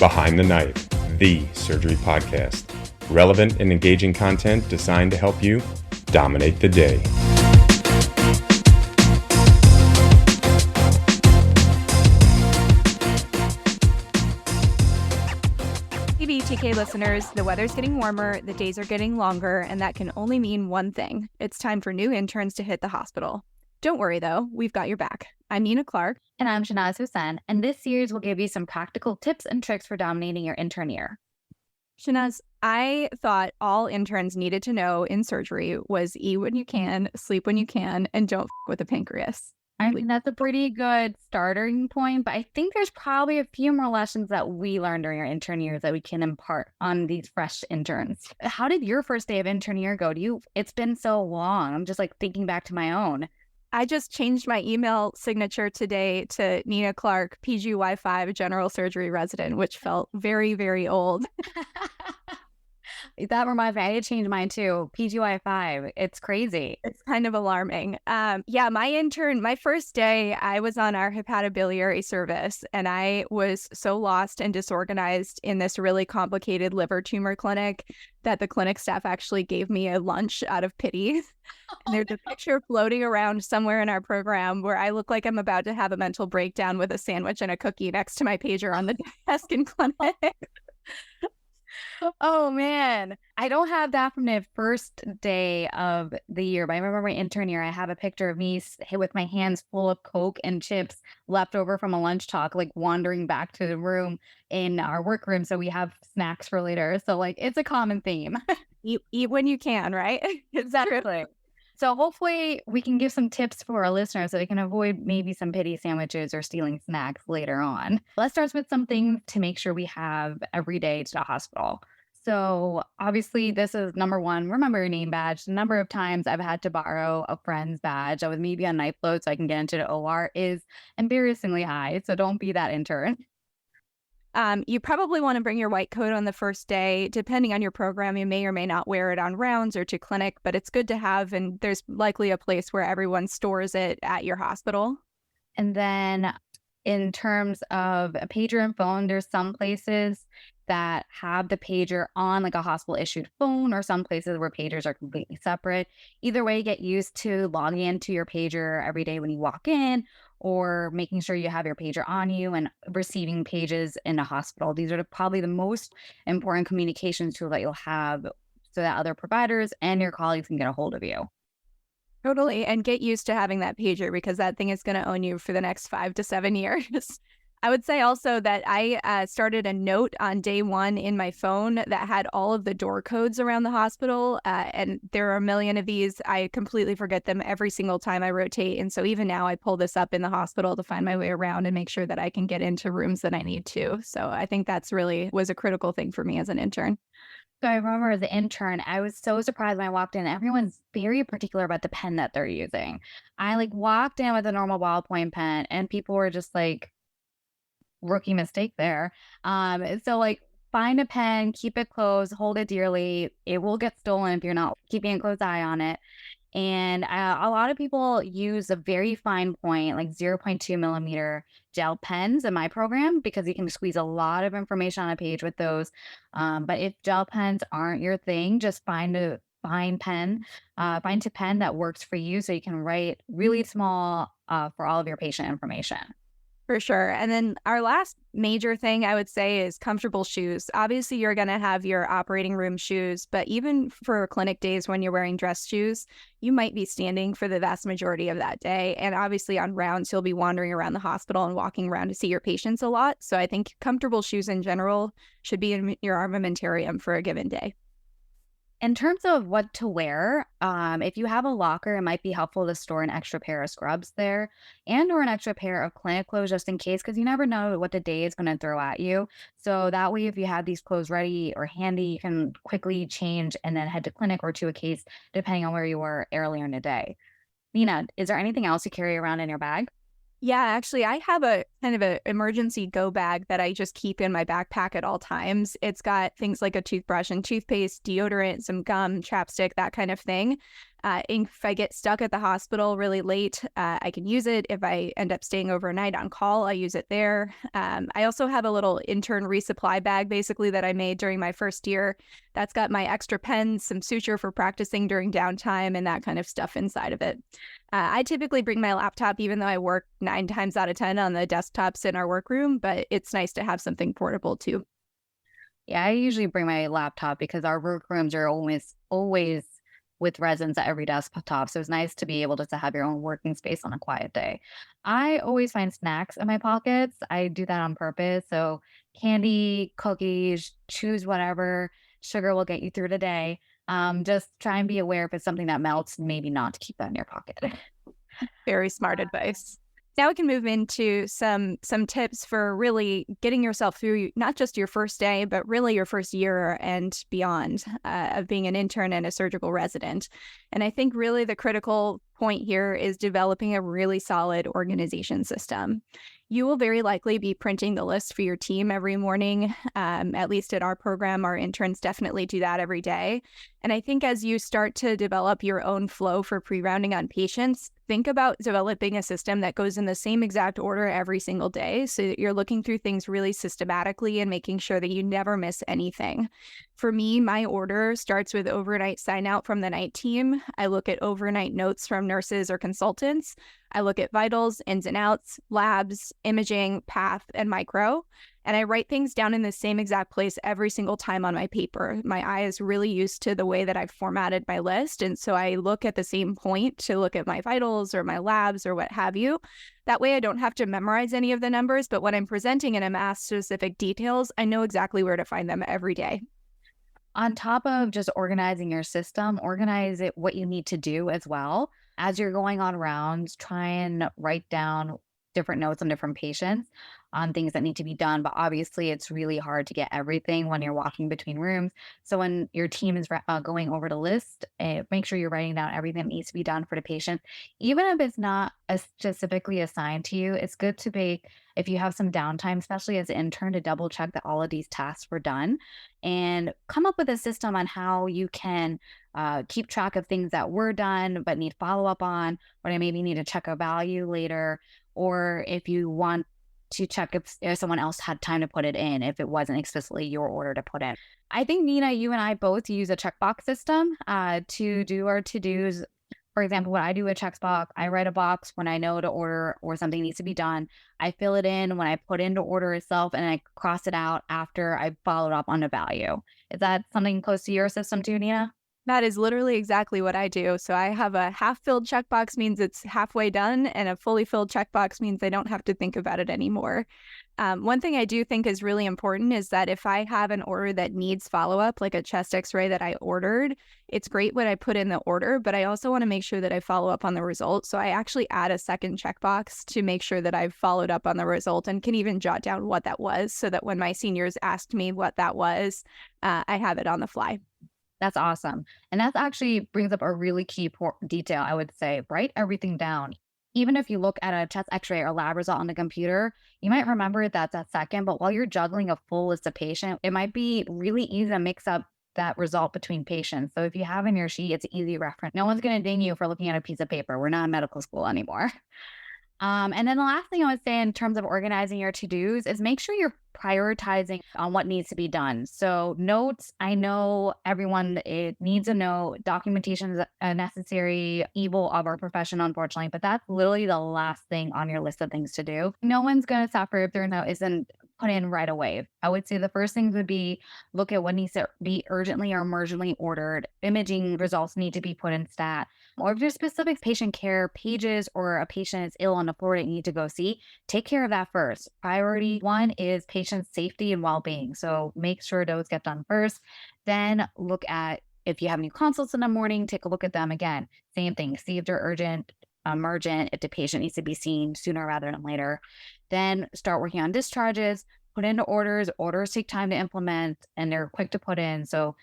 Behind the Knife, the surgery podcast. Relevant and engaging content designed to help you dominate the day. Hey, BTK listeners, the weather's getting warmer, the days are getting longer, and that can only mean one thing. It's time for new interns to hit the hospital. Don't worry, though. We've got your back. I'm Nina Clark. And I'm Shanaz Hossain. And this series will give you some practical tips and tricks for dominating your intern year. Shanaz, I thought all interns needed to know in surgery was eat when you can, sleep when you can, and don't with the pancreas. I mean, that's a pretty good starting point, but I think there's probably a few more lessons that we learned during our intern years that we can impart on these fresh interns. How did your first day of intern year go? It's been so long. I'm just thinking back to my own. I just changed my email signature today to Nina Clark, PGY5 General Surgery Resident, which felt very, very old. That reminds me, I did change mine too. PGY5. It's crazy. It's kind of alarming. My first day, I was on our hepatobiliary service, and I was so lost and disorganized in this really complicated liver tumor clinic that the clinic staff actually gave me a lunch out of pity. And there's a picture floating around somewhere in our program where I look like I'm about to have a mental breakdown with a sandwich and a cookie next to my pager on the desk in clinic. Oh, man. I don't have that from the first day of the year, but I remember my intern year, I have a picture of me with my hands full of Coke and chips left over from a lunch talk, wandering back to the room in our workroom. So we have snacks for later. So it's a common theme. Eat when you can, right? Exactly. So hopefully we can give some tips for our listeners so they can avoid maybe some pity sandwiches or stealing snacks later on. Let's start with something to make sure we have every day to the hospital. So obviously this is number one, remember your name badge. The number of times I've had to borrow a friend's badge that was maybe on night float so I can get into the OR is embarrassingly high. So don't be that intern. You probably want to bring your white coat on the first day. Depending on your program, you may or may not wear it on rounds or to clinic, but it's good to have, and there's likely a place where everyone stores it at your hospital. And then in terms of a pager and phone, there's some places that have the pager on a hospital issued phone, or some places where pagers are completely separate. Either way, get used to logging into your pager every day when you walk in, or making sure you have your pager on you and receiving pages in a hospital. These are probably the most important communications tool that you'll have so that other providers and your colleagues can get a hold of you. Totally. And get used to having that pager because that thing is going to own you for the next 5 to 7 years. I would say also that I started a note on day one in my phone that had all of the door codes around the hospital. And there are a million of these. I completely forget them every single time I rotate. And so even now I pull this up in the hospital to find my way around and make sure that I can get into rooms that I need to. So I think that's really was a critical thing for me as an intern. So I remember as an intern, I was so surprised when I walked in. Everyone's very particular about the pen that they're using. I walked in with a normal ballpoint pen and people were just rookie mistake there. So find a pen, keep it close, hold it dearly. It will get stolen if you're not keeping a close eye on it. And a lot of people use a very fine point, 0.2 millimeter gel pens in my program because you can squeeze a lot of information on a page with those. But if gel pens aren't your thing, just find a fine pen, find a pen that works for you so you can write really small for all of your patient information. For sure. And then our last major thing I would say is comfortable shoes. Obviously, you're going to have your operating room shoes, but even for clinic days when you're wearing dress shoes, you might be standing for the vast majority of that day. And obviously on rounds, you'll be wandering around the hospital and walking around to see your patients a lot. So I think comfortable shoes in general should be in your armamentarium for a given day. In terms of what to wear, if you have a locker, it might be helpful to store an extra pair of scrubs there or an extra pair of clinic clothes just in case, because you never know what the day is going to throw at you. So that way, if you have these clothes ready or handy, you can quickly change and then head to clinic or to a case, depending on where you were earlier in the day. Nina, is there anything else you carry around in your bag? Yeah, actually, I have a kind of an emergency go bag that I just keep in my backpack at all times. It's got things like a toothbrush and toothpaste, deodorant, some gum, chapstick, that kind of thing. If I get stuck at the hospital really late, I can use it. If I end up staying overnight on call, I use it there. I also have a little intern resupply bag, basically, that I made during my first year. That's got my extra pens, some suture for practicing during downtime, and that kind of stuff inside of it. I typically bring my laptop, even though I work 9 times out of 10 on the desktops in our workroom, but it's nice to have something portable too. Yeah, I usually bring my laptop because our workrooms are always with residents at every desktop. So it's nice to be able to have your own working space on a quiet day. I always find snacks in my pockets. I do that on purpose. So candy, cookies, choose whatever. Sugar will get you through the day. Just try and be aware if it's something that melts, maybe not to keep that in your pocket. Very smart advice. Now we can move into some tips for really getting yourself through not just your first day, but really your first year and beyond of being an intern and a surgical resident. And I think really the critical point here is developing a really solid organization system. You will very likely be printing the list for your team every morning. At least at our program, our interns definitely do that every day. And I think as you start to develop your own flow for pre-rounding on patients, think about developing a system that goes in the same exact order every single day so that you're looking through things really systematically and making sure that you never miss anything. For me, my order starts with overnight sign out from the night team. I look at overnight notes from nurses or consultants. I look at vitals, ins and outs, labs, imaging, path, and micro. And I write things down in the same exact place every single time on my paper. My eye is really used to the way that I've formatted my list. And so I look at the same point to look at my vitals or my labs or what have you. That way I don't have to memorize any of the numbers, but when I'm presenting and I'm asked specific details, I know exactly where to find them every day. On top of just organizing your system, organize it what you need to do as well. As you're going on rounds, try and write down different notes on different patients on things that need to be done. But obviously, it's really hard to get everything when you're walking between rooms. So when your team is going over the list, make sure you're writing down everything that needs to be done for the patient. Even if it's not specifically assigned to you, it's good to be, if you have some downtime, especially as an intern, to double check that all of these tasks were done and come up with a system on how you can keep track of things that were done but need follow up on, or maybe need to check a value later, or if you want to check if someone else had time to put it in, if it wasn't explicitly your order to put in. I think, Nina, you and I both use a checkbox system to do our to-dos. For example, when I do a checkbox, I write a box when I know to order or something needs to be done. I fill it in when I put in to order itself, and I cross it out after I followed up on a value. Is that something close to your system too, Nina? That is literally exactly what I do. So I have a half-filled checkbox means it's halfway done, and a fully filled checkbox means I don't have to think about it anymore. One thing I do think is really important is that if I have an order that needs follow-up, like a chest x-ray that I ordered, it's great when I put in the order, but I also want to make sure that I follow up on the result. So I actually add a second checkbox to make sure that I've followed up on the result and can even jot down what that was so that when my seniors asked me what that was, I have it on the fly. That's awesome. And that actually brings up a really key detail, I would say. Write everything down. Even if you look at a chest x-ray or lab result on the computer, you might remember that's a second, but while you're juggling a full list of patients, it might be really easy to mix up that result between patients. So if you have in your sheet, it's an easy reference. No one's going to ding you for looking at a piece of paper. We're not in medical school anymore. And then the last thing I would say in terms of organizing your to-dos is make sure you're prioritizing on what needs to be done. So notes, I know everyone, it needs a note. Documentation is a necessary evil of our profession, unfortunately, but that's literally the last thing on your list of things to do. No one's going to suffer if their note isn't put in right away. I would say the first things would be look at what needs to be urgently or emergently ordered. Imaging results need to be put in stat. Or if there's specific patient care pages or a patient is ill on the floor that you need to go see, take care of that first. Priority one is patient safety and well-being. So make sure those get done first. Then look at if you have new consults in the morning, take a look at them again. Same thing, see if they're urgent, emergent, if the patient needs to be seen sooner rather than later. Then start working on discharges, put into orders. Orders take time to implement and they're quick to put in. So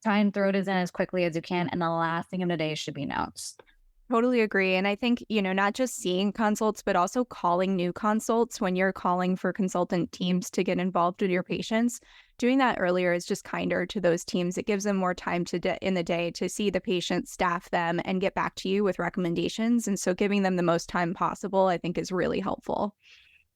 try and throw those in as quickly as you can. And the last thing of the day should be notes. Totally agree. And I think, not just seeing consults, but also calling new consults when you're calling for consultant teams to get involved with your patients. Doing that earlier is just kinder to those teams. It gives them more time in the day to see the patient, staff them, and get back to you with recommendations. And so giving them the most time possible, I think, is really helpful.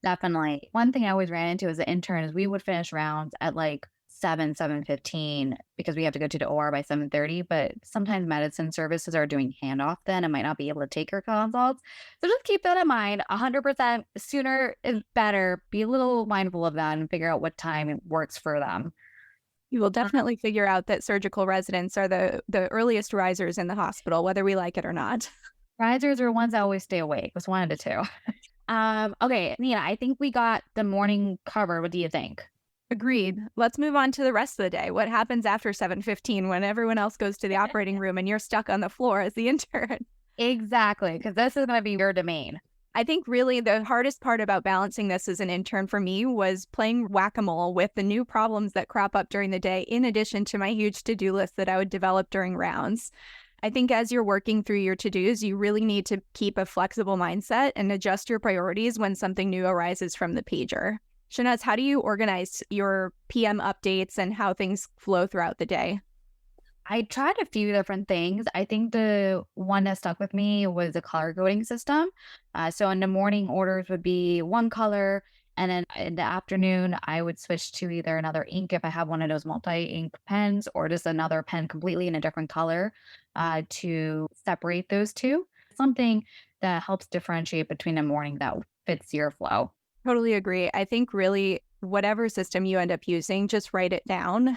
Definitely. One thing I always ran into as an intern is we would finish rounds at like 7:15 because we have to go to the OR by 7:30. But sometimes medicine services are doing handoff then and might not be able to take your consults. So just keep that in mind. 100% sooner is better. Be a little mindful of that and figure out what time works for them. You will definitely figure out that surgical residents are the earliest risers in the hospital, whether we like it or not. Risers are ones that always stay awake. It's one of the two. Okay, Nina, I think we got the morning covered. What do you think? Agreed. Let's move on to the rest of the day. What happens after 7:15 when everyone else goes to the operating room and you're stuck on the floor as the intern? Exactly, because this is going to be your domain. I think really the hardest part about balancing this as an intern for me was playing whack-a-mole with the new problems that crop up during the day, in addition to my huge to-do list that I would develop during rounds. I think as you're working through your to-dos, you really need to keep a flexible mindset and adjust your priorities when something new arises from the pager. Shanaz, how do you organize your PM updates and how things flow throughout the day? I tried a few different things. I think the one that stuck with me was the color coding system. So in the morning, orders would be one color, and then in the afternoon, I would switch to either another ink if I have one of those multi-ink pens, or just another pen completely in a different color to separate those two. Something that helps differentiate between a morning that fits your flow. Totally agree. I think really whatever system you end up using, just write it down.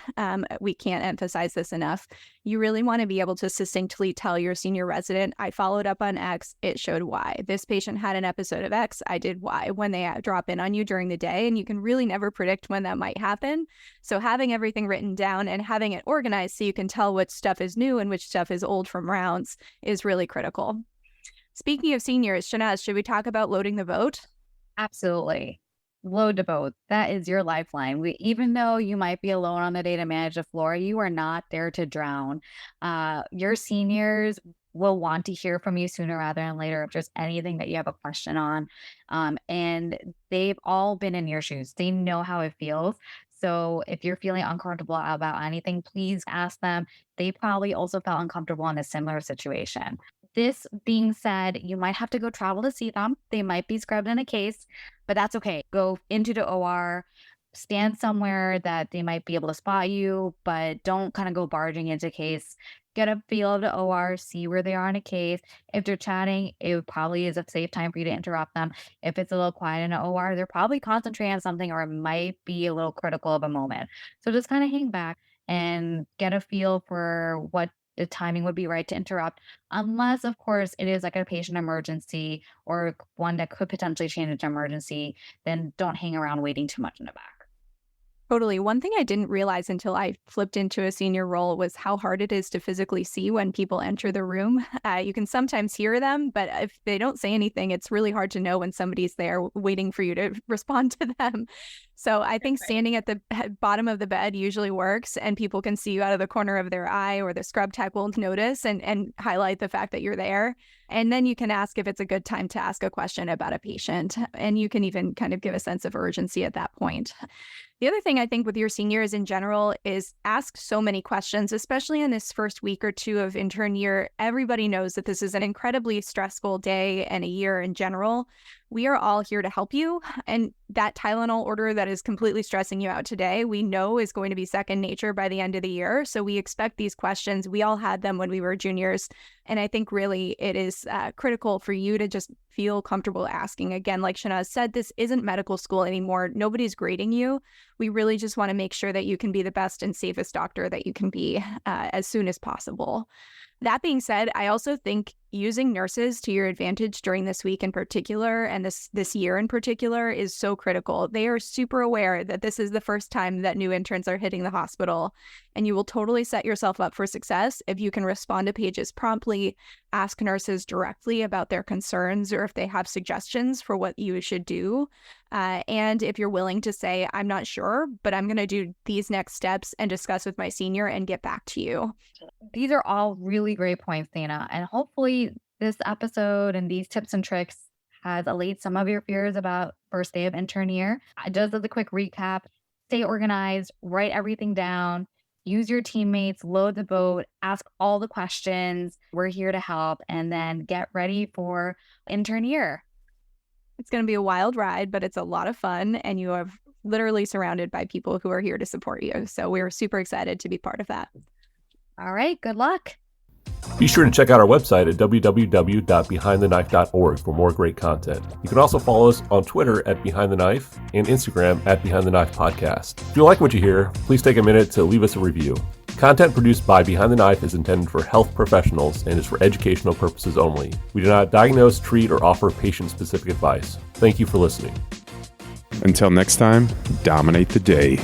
We can't emphasize this enough. You really want to be able to succinctly tell your senior resident, I followed up on X, it showed Y. This patient had an episode of X, I did Y, when they drop in on you during the day, and you can really never predict when that might happen. So having everything written down and having it organized so you can tell which stuff is new and which stuff is old from rounds is really critical. Speaking of seniors, Shanaz, should we talk about loading the boat? Absolutely. Load the boat. That is your lifeline. Even though you might be alone on the day to manage the floor, you are not there to drown. Your seniors will want to hear from you sooner rather than later if there's anything that you have a question on. And they've all been in your shoes. They know how it feels. So if you're feeling uncomfortable about anything, please ask them. They probably also felt uncomfortable in a similar situation. This being said, you might have to go travel to see them. They might be scrubbed in a case, but that's okay. Go into the OR, stand somewhere that they might be able to spot you, but don't kind of go barging into case. Get a feel of the OR, see where they are in a case. If they're chatting, it probably is a safe time for you to interrupt them. If it's a little quiet in the OR, they're probably concentrating on something or it might be a little critical of a moment. So just kind of hang back and get a feel for what the timing would be right to interrupt, unless, of course, it is like a patient emergency or one that could potentially change into emergency, then don't hang around waiting too much in the back. Totally. One thing I didn't realize until I flipped into a senior role was how hard it is to physically see when people enter the room. You can sometimes hear them, but if they don't say anything, it's really hard to know when somebody's there waiting for you to respond to them. So I think standing at the bottom of the bed usually works, and people can see you out of the corner of their eye, or the scrub tech will notice and highlight the fact that you're there. And then you can ask if it's a good time to ask a question about a patient, and you can even kind of give a sense of urgency at that point. The other thing I think with your seniors in general is ask so many questions, especially in this first week or two of intern year. Everybody knows that this is an incredibly stressful day and a year in general. We are all here to help you. And that Tylenol order that is completely stressing you out today, we know is going to be second nature by the end of the year. So we expect these questions. We all had them when we were juniors. And I think really it is critical for you to just feel comfortable asking. Again, like Shanaz said, this isn't medical school anymore. Nobody's grading you. We really just want to make sure that you can be the best and safest doctor that you can be as soon as possible. That being said, I also think using nurses to your advantage during this week in particular, and this year in particular, is so critical. They are super aware that this is the first time that new interns are hitting the hospital, and you will totally set yourself up for success if you can respond to pages promptly, ask nurses directly about their concerns or if they have suggestions for what you should do. And if you're willing to say, I'm not sure, but I'm going to do these next steps and discuss with my senior and get back to you. These are all really great points, Dana. And hopefully this episode and these tips and tricks has allayed some of your fears about first day of intern year. Just as a quick recap, stay organized, write everything down, use your teammates, load the boat, ask all the questions. We're here to help, and then get ready for intern year. It's going to be a wild ride, but it's a lot of fun, and you are literally surrounded by people who are here to support you. So we're super excited to be part of that. All right, good luck. Be sure to check out our website at www.behindtheknife.org for more great content. You can also follow us on Twitter at Behind the Knife and Instagram at Behind the Knife Podcast. If you like what you hear, please take a minute to leave us a review. Content produced by Behind the Knife is intended for health professionals and is for educational purposes only. We do not diagnose, treat, or offer patient-specific advice. Thank you for listening. Until next time, dominate the day.